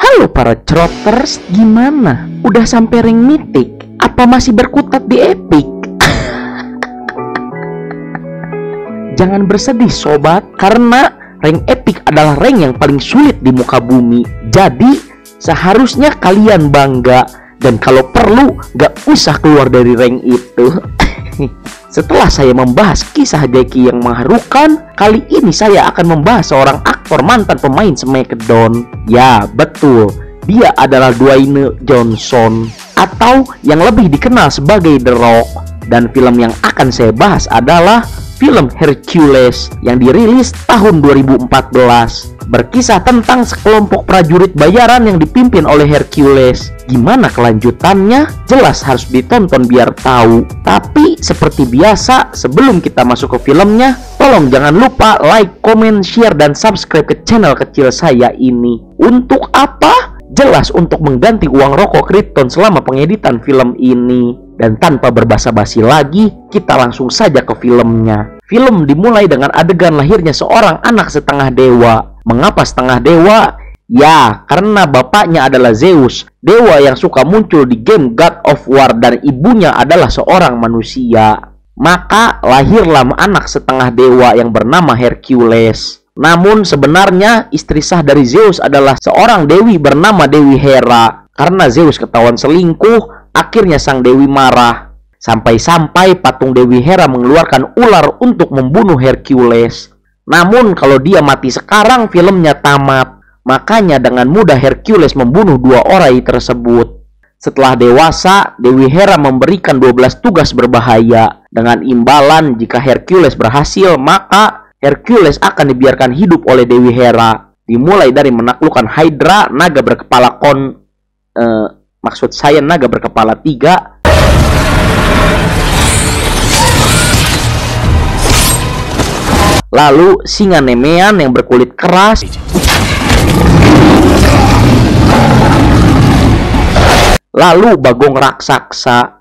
Halo para Croters, gimana? Udah sampai ring mythic? Apa masih berkutat di epic? Jangan bersedih sobat, karena rank epic adalah rank yang paling sulit di muka bumi. Jadi seharusnya kalian bangga, dan kalau perlu gak usah keluar dari rank itu. Setelah saya membahas kisah Jackie yang mengharukan, kali ini saya akan membahas seorang aktor mantan pemain Smackdown. Ya betul, dia adalah Dwayne Johnson, atau yang lebih dikenal sebagai The Rock. Dan film yang akan saya bahas adalah film Hercules yang dirilis tahun 2014. Berkisah tentang sekelompok prajurit bayaran yang dipimpin oleh Hercules. Gimana kelanjutannya? Jelas harus ditonton biar tahu. Tapi seperti biasa, sebelum kita masuk ke filmnya, tolong jangan lupa like, comment, share, dan subscribe ke channel kecil saya ini. Untuk apa? Jelas untuk mengganti uang rokok Krypton selama pengeditan film ini. Dan tanpa berbasa-basi lagi, kita langsung saja ke filmnya. Film dimulai dengan adegan lahirnya seorang anak setengah dewa. Mengapa setengah dewa? Ya, karena bapaknya adalah Zeus, dewa yang suka muncul di game God of War, dan ibunya adalah seorang manusia. Maka lahirlah anak setengah dewa yang bernama Hercules. Namun sebenarnya istri sah dari Zeus adalah seorang dewi bernama Dewi Hera. Karena Zeus ketahuan selingkuh, akhirnya sang dewi marah. Sampai-sampai patung Dewi Hera mengeluarkan ular untuk membunuh Hercules. Namun kalau dia mati sekarang, filmnya tamat. Makanya dengan mudah Hercules membunuh dua orang tersebut. Setelah dewasa, Dewi Hera memberikan 12 tugas berbahaya. Dengan imbalan, jika Hercules berhasil, maka Hercules akan dibiarkan hidup oleh Dewi Hera. Dimulai dari menaklukkan Hydra, naga berkepala maksud saya naga berkepala 3. Lalu singa Nemean yang berkulit keras. Lalu bagong raksasa.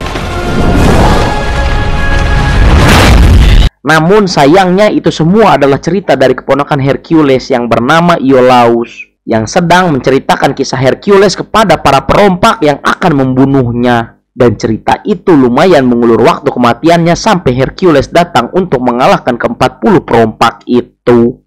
Namun sayangnya itu semua adalah cerita dari keponakan Hercules yang bernama Iolaus, yang sedang menceritakan kisah Hercules kepada para perompak yang akan membunuhnya. Dan cerita itu lumayan mengulur waktu kematiannya sampai Hercules datang untuk mengalahkan ke-40 perompak itu.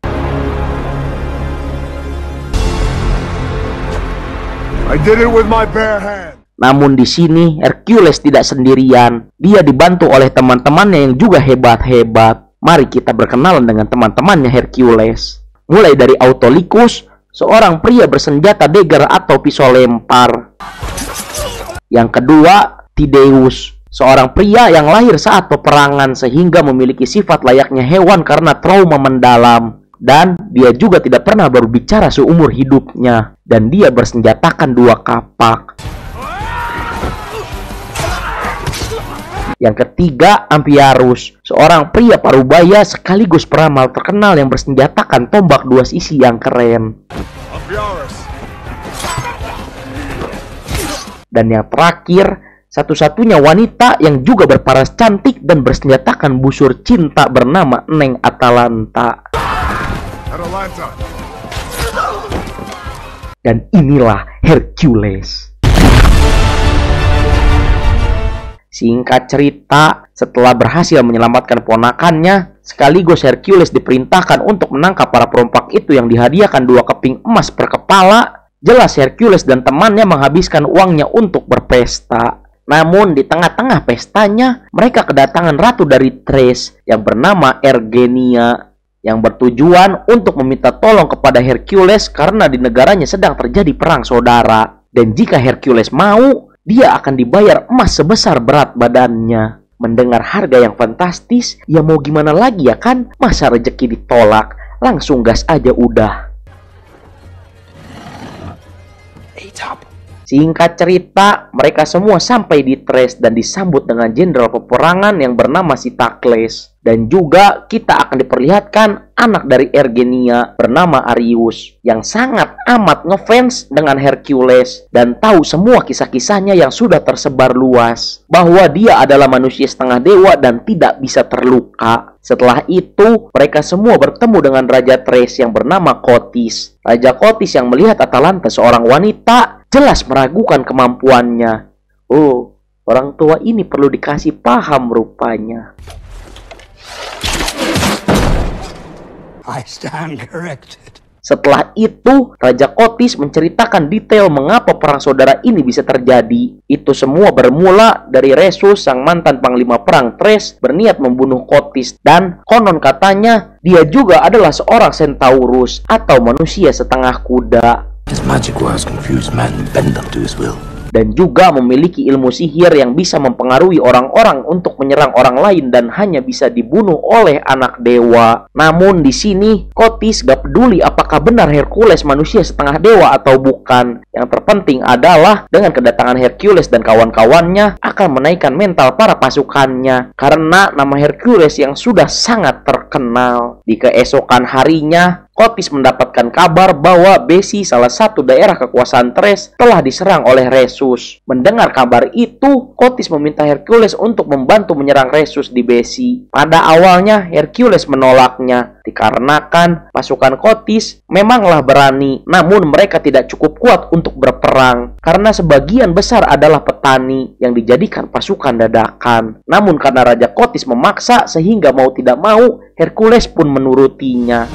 I did it with my bare hand. Namun di sini Hercules tidak sendirian. Dia dibantu oleh teman-temannya yang juga hebat-hebat. Mari kita berkenalan dengan teman-temannya Hercules. Mulai dari Autolycus, seorang pria bersenjata dagger atau pisau lempar. Yang kedua, Tydeus, seorang pria yang lahir saat peperangan sehingga memiliki sifat layaknya hewan karena trauma mendalam. Dan dia juga tidak pernah berbicara seumur hidupnya. Dan dia bersenjatakan 2 kapak. Yang ketiga, Amphiaraus, seorang pria parubaya sekaligus peramal terkenal yang bersenjatakan tombak 2 sisi yang keren. Dan yang terakhir, satu-satunya wanita yang juga berparas cantik dan bersenjatakan busur cinta bernama Neng Atalanta. Dan inilah Hercules. Singkat cerita, setelah berhasil menyelamatkan ponakannya, sekaligus Hercules diperintahkan untuk menangkap para perompak itu yang dihadiahkan 2 keping emas per kepala. Jelas Hercules dan temannya menghabiskan uangnya untuk berpesta. Namun di tengah-tengah pestanya, mereka kedatangan ratu dari Thrace yang bernama Ergenia, yang bertujuan untuk meminta tolong kepada Hercules karena di negaranya sedang terjadi perang saudara. Dan jika Hercules mau, dia akan dibayar emas sebesar berat badannya. Mendengar harga yang fantastis, ya mau gimana lagi ya kan? Masa rezeki ditolak, langsung gas aja udah. Singkat cerita, mereka semua sampai di Thrace dan disambut dengan jenderal peperangan yang bernama Sitakles. Dan juga kita akan diperlihatkan anak dari Ergenia bernama Arius yang sangat amat ngefans dengan Hercules dan tahu semua kisah-kisahnya yang sudah tersebar luas bahwa dia adalah manusia setengah dewa dan tidak bisa terluka. Setelah itu, mereka semua bertemu dengan Raja Thrace yang bernama Kotis. Raja Kotis yang melihat Atalanta seorang wanita jelas meragukan kemampuannya. Oh, orang tua ini perlu dikasih paham rupanya. I stand corrected. Setelah itu, Raja Kotis menceritakan detail mengapa perang saudara ini bisa terjadi. Itu semua bermula dari Rhesus, sang mantan panglima perang Thrace, berniat membunuh Kotis. Dan konon katanya, dia juga adalah seorang Centaurus atau manusia setengah kuda. His magic words confuse men and bend them to his will. Dan juga memiliki ilmu sihir yang bisa mempengaruhi orang-orang untuk menyerang orang lain dan hanya bisa dibunuh oleh anak dewa. Namun di sini Kotis gak peduli apakah benar Hercules manusia setengah dewa atau bukan. Yang terpenting adalah dengan kedatangan Hercules dan kawan-kawannya akan menaikkan mental para pasukannya karena nama Hercules yang sudah sangat terkenal. Di keesokan harinya Kotis mendapatkan kabar bahwa Besi, salah satu daerah kekuasaan Thrace, telah diserang oleh Rhesus. Mendengar kabar itu, Kotis meminta Hercules untuk membantu menyerang Rhesus di Besi. Pada awalnya, Hercules menolaknya, dikarenakan pasukan Kotis memanglah berani, namun mereka tidak cukup kuat untuk berperang, karena sebagian besar adalah petani yang dijadikan pasukan dadakan. Namun karena Raja Kotis memaksa sehingga mau tidak mau, Hercules pun menurutinya.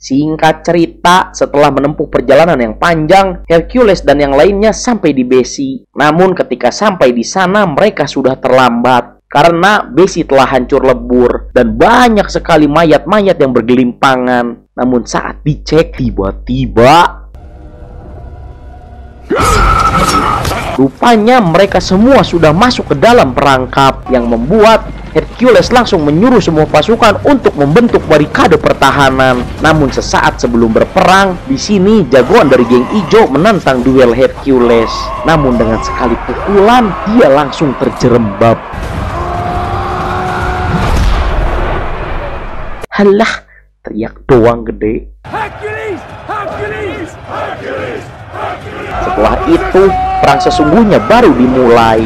Singkat cerita, setelah menempuh perjalanan yang panjang, Hercules dan yang lainnya sampai di Besi. Namun ketika sampai di sana, mereka sudah terlambat. Karena Besi telah hancur lebur dan banyak sekali mayat-mayat yang bergelimpangan. Namun saat dicek, tiba-tiba rupanya mereka semua sudah masuk ke dalam perangkap yang membuat Hercules langsung menyuruh semua pasukan untuk membentuk barikade pertahanan. Namun sesaat sebelum berperang, di sini jagoan dari geng ijo menantang duel Hercules. Namun dengan sekali pukulan, dia langsung terjerembab. Halah, teriak doang gede. Hercules! Hercules! Hercules! Hercules! Setelah itu, perang sesungguhnya baru dimulai.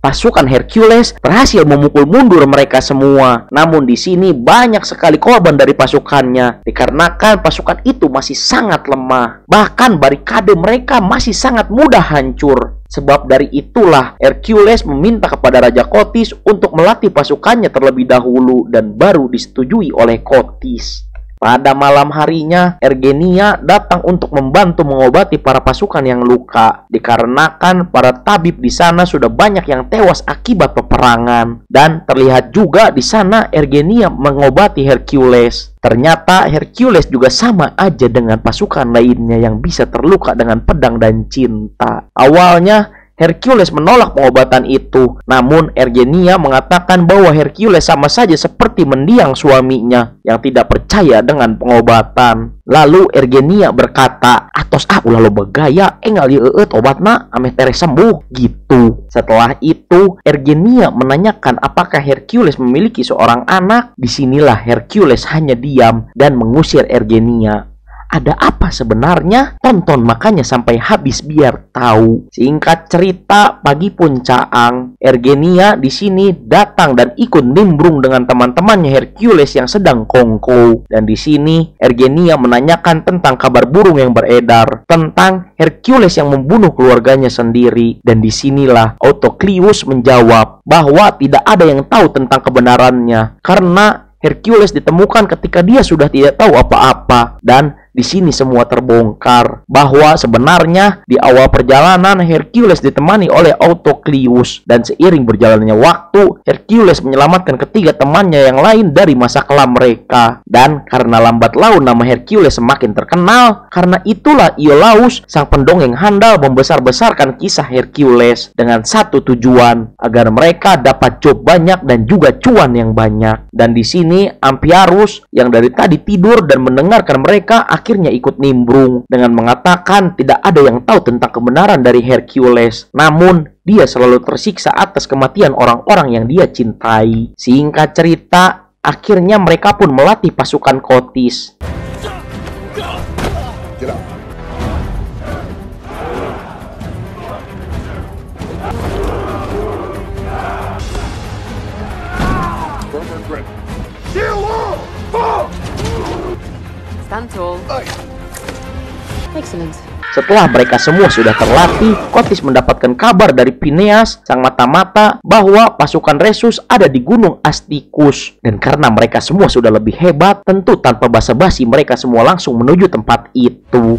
Pasukan Hercules berhasil memukul mundur mereka semua. Namun di sini banyak sekali korban dari pasukannya, dikarenakan pasukan itu masih sangat lemah. Bahkan barikade mereka masih sangat mudah hancur. Sebab dari itulah Hercules meminta kepada Raja Kotis untuk melatih pasukannya terlebih dahulu dan baru disetujui oleh Kotis. Pada malam harinya, Ergenia datang untuk membantu mengobati para pasukan yang luka, dikarenakan para tabib di sana sudah banyak yang tewas akibat peperangan. Dan terlihat juga di sana Ergenia mengobati Hercules. Ternyata Hercules juga sama aja dengan pasukan lainnya yang bisa terluka dengan pedang dan cinta. Awalnya Hercules menolak pengobatan itu, namun Ergenia mengatakan bahwa Hercules sama saja seperti mendiang suaminya yang tidak percaya dengan pengobatan. Lalu Ergenia berkata, "Atos ulah lo begaya, engal ye obatna ameh tere sembuh," gitu. Setelah itu, Ergenia menanyakan apakah Hercules memiliki seorang anak. Disinilah Hercules hanya diam dan mengusir Ergenia. ada apa sebenarnya? Tonton makanya sampai habis biar tahu. Singkat cerita, pagi pun caang. Ergenia di sini datang dan ikut nimbrung dengan teman-temannya Hercules yang sedang kongko. Dan di sini Ergenia menanyakan tentang kabar burung yang beredar tentang Hercules yang membunuh keluarganya sendiri. Dan disinilah Autoclius menjawab bahwa tidak ada yang tahu tentang kebenarannya karena Hercules ditemukan ketika dia sudah tidak tahu apa-apa. Dan di sini semua terbongkar bahwa sebenarnya di awal perjalanan Hercules ditemani oleh Autoclius, dan seiring berjalannya waktu Hercules menyelamatkan ketiga temannya yang lain dari masa kelam mereka. Dan karena lambat laun nama Hercules semakin terkenal, karena itulah Iolaus sang pendongeng handal membesar-besarkan kisah Hercules dengan satu tujuan, agar mereka dapat job banyak dan juga cuan yang banyak. Dan di sini Amphiaraus yang dari tadi tidur dan mendengarkan mereka akhirnya ikut nimbrung dengan mengatakan tidak ada yang tahu tentang kebenaran dari Hercules. Namun dia selalu tersiksa atas kematian orang-orang yang dia cintai. Singkat cerita, akhirnya mereka pun melatih pasukan Kotis. Excellent. Setelah mereka semua sudah terlatih, Kotis mendapatkan kabar dari Phineas, sang mata-mata, bahwa pasukan Rhesus ada di gunung Astycus. Dan karena mereka semua sudah lebih hebat, tentu tanpa basa-basi mereka semua langsung menuju tempat itu.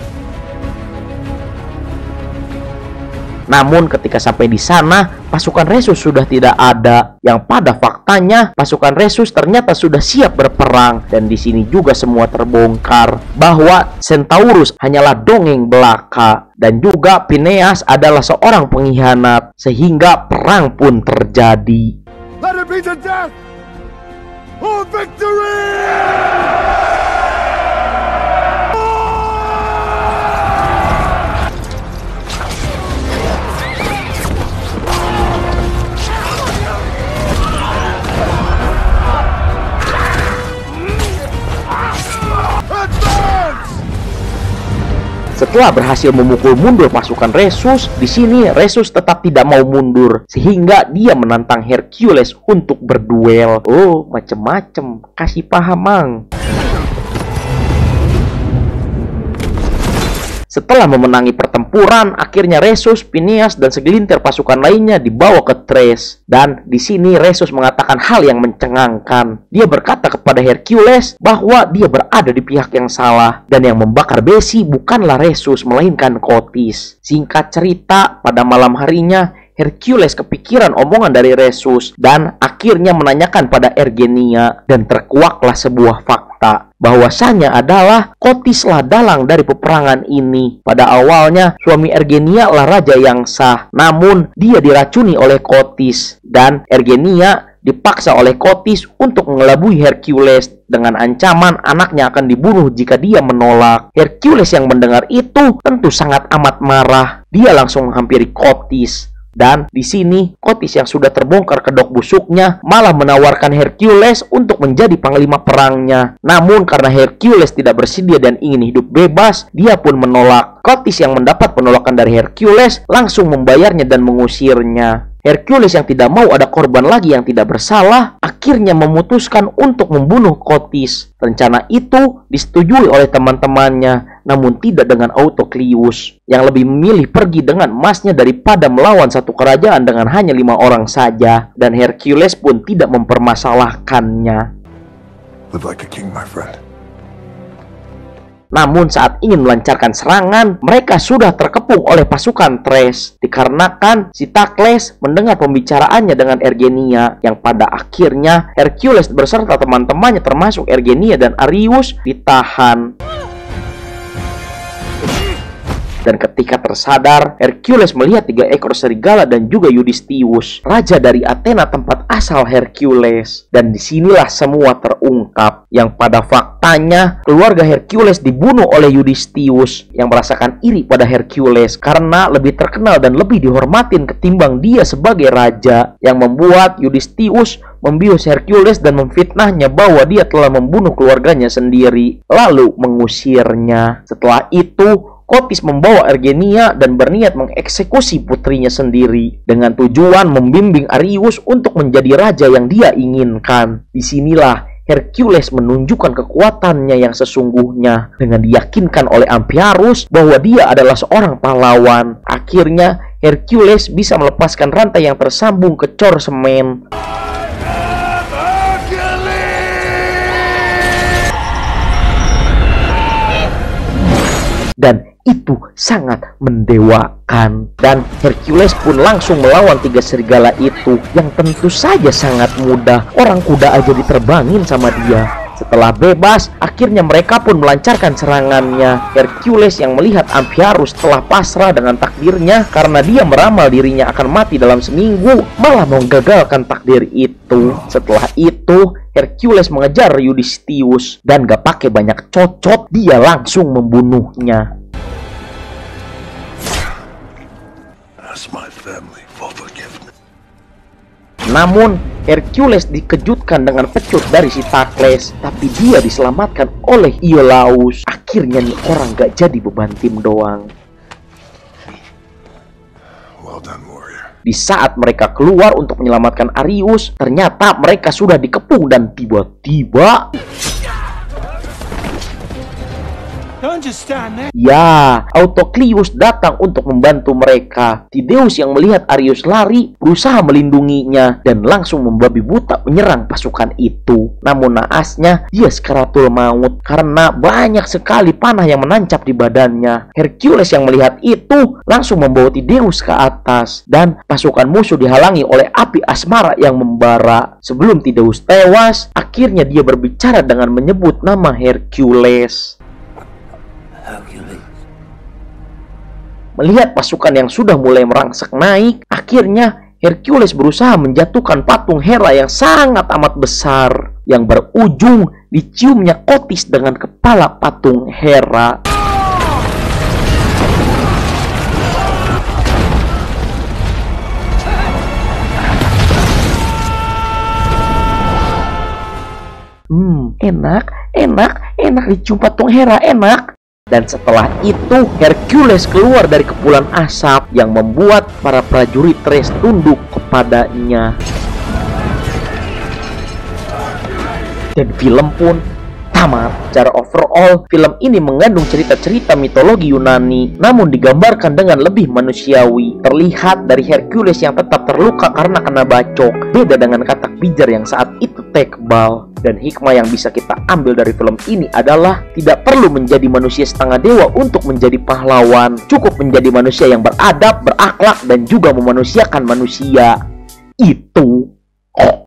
Namun ketika sampai di sana, pasukan Rhesus sudah tidak ada. Yang pada faktanya, pasukan Rhesus ternyata sudah siap berperang. Dan di sini juga semua terbongkar bahwa Centaurus hanyalah dongeng belaka. Dan juga Phineas adalah seorang pengkhianat, sehingga perang pun terjadi. Let it be to death or victory! Setelah berhasil memukul mundur pasukan Rhesus, di sini Rhesus tetap tidak mau mundur, sehingga dia menantang Hercules untuk berduel. Oh, macem-macem. Kasih paham, Mang. Setelah memenangi pertempuran, akhirnya Rhesus, Phineas, dan segelintir pasukan lainnya dibawa ke Thrace. Dan di sini Rhesus mengatakan hal yang mencengangkan. Dia berkata kepada Hercules bahwa dia berada di pihak yang salah, dan yang membakar besi bukanlah Rhesus melainkan Kotis. Singkat cerita, pada malam harinya Hercules kepikiran omongan dari Rhesus dan akhirnya menanyakan pada Ergenia, dan terkuaklah sebuah fakta bahwasanya adalah Kotislah dalang dari peperangan ini. Pada awalnya suami Ergenia lah raja yang sah, namun dia diracuni oleh Kotis, dan Ergenia dipaksa oleh Kotis untuk mengelabui Hercules dengan ancaman anaknya akan dibunuh jika dia menolak. Hercules yang mendengar itu tentu sangat amat marah. Dia langsung menghampiri Kotis. Dan di sini Kotis yang sudah terbongkar kedok busuknya malah menawarkan Hercules untuk menjadi panglima perangnya. Namun karena Hercules tidak bersedia dan ingin hidup bebas, dia pun menolak. Kotis yang mendapat penolakan dari Hercules langsung membayarnya dan mengusirnya. Hercules yang tidak mau ada korban lagi yang tidak bersalah akhirnya memutuskan untuk membunuh Kotis. Rencana itu disetujui oleh teman-temannya, namun tidak dengan Autoclius, yang lebih memilih pergi dengan emasnya daripada melawan satu kerajaan dengan hanya 5 orang saja. Dan Hercules pun tidak mempermasalahkannya. Live like a king, my friend. Namun saat ingin melancarkan serangan, mereka sudah terkepung oleh pasukan Thrace, dikarenakan si Thakles mendengar pembicaraannya dengan Ergenia, yang pada akhirnya Hercules beserta teman-temannya termasuk Ergenia dan Arius ditahan. Dan ketika tersadar, Hercules melihat 3 ekor serigala dan juga Eurystheus, raja dari Athena tempat asal Hercules. Dan disinilah semua terungkap, yang pada faktanya keluarga Hercules dibunuh oleh Eurystheus yang merasakan iri pada Hercules karena lebih terkenal dan lebih dihormatin ketimbang dia sebagai raja, yang membuat Eurystheus membius Hercules dan memfitnahnya bahwa dia telah membunuh keluarganya sendiri, lalu mengusirnya. Setelah itu, Kotis membawa Ergenia dan berniat mengeksekusi putrinya sendiri dengan tujuan membimbing Arius untuk menjadi raja yang dia inginkan. Disinilah Hercules menunjukkan kekuatannya yang sesungguhnya dengan diyakinkan oleh Amphiaraus bahwa dia adalah seorang pahlawan. Akhirnya Hercules bisa melepaskan rantai yang tersambung ke cor semen. Dan itu sangat mendewakan. Dan Hercules pun langsung melawan 3 serigala itu yang tentu saja sangat mudah. Orang kuda aja diterbangin sama dia. Setelah bebas, akhirnya mereka pun melancarkan serangannya. Hercules yang melihat Amphiaraus telah pasrah dengan takdirnya karena dia meramal dirinya akan mati dalam seminggu, malah menggagalkan takdir itu. Setelah itu, Hercules mengejar Eurystheus dan gak pakai banyak cocot, dia langsung membunuhnya. Ask my family for forgiveness. Namun Hercules dikejutkan dengan pecut dari si Thakles, tapi dia diselamatkan oleh Iolaus. Akhirnya nih orang gak jadi beban tim doang. Well done, warrior. Di saat mereka keluar untuk menyelamatkan Arius, ternyata mereka sudah dikepung dan tiba-tiba ya, Autoclius datang untuk membantu mereka. Tydeus yang melihat Arius lari berusaha melindunginya dan langsung membabi buta menyerang pasukan itu. Namun naasnya dia sekaratul maut karena banyak sekali panah yang menancap di badannya. Hercules yang melihat itu langsung membawa Tydeus ke atas dan pasukan musuh dihalangi oleh api asmara yang membara. Sebelum Tydeus tewas, akhirnya dia berbicara dengan menyebut nama Hercules. Melihat pasukan yang sudah mulai merangsek naik, akhirnya Hercules berusaha menjatuhkan patung Hera yang sangat amat besar, yang berujung diciumnya Kotis dengan kepala patung Hera. Enak dicium patung Hera, enak. Dan setelah itu Hercules keluar dari kepulan asap yang membuat para prajurit Thrace tunduk kepadanya. Dan film pun tamat. Secara overall, film ini mengandung cerita-cerita mitologi Yunani, namun digambarkan dengan lebih manusiawi. Terlihat dari Hercules yang tetap terluka karena kena bacok, beda dengan katak pijar yang saat itu tekbal. Dan hikmah yang bisa kita ambil dari film ini adalah tidak perlu menjadi manusia setengah dewa untuk menjadi pahlawan. Cukup menjadi manusia yang beradab, berakhlak, dan juga memanusiakan manusia. Itu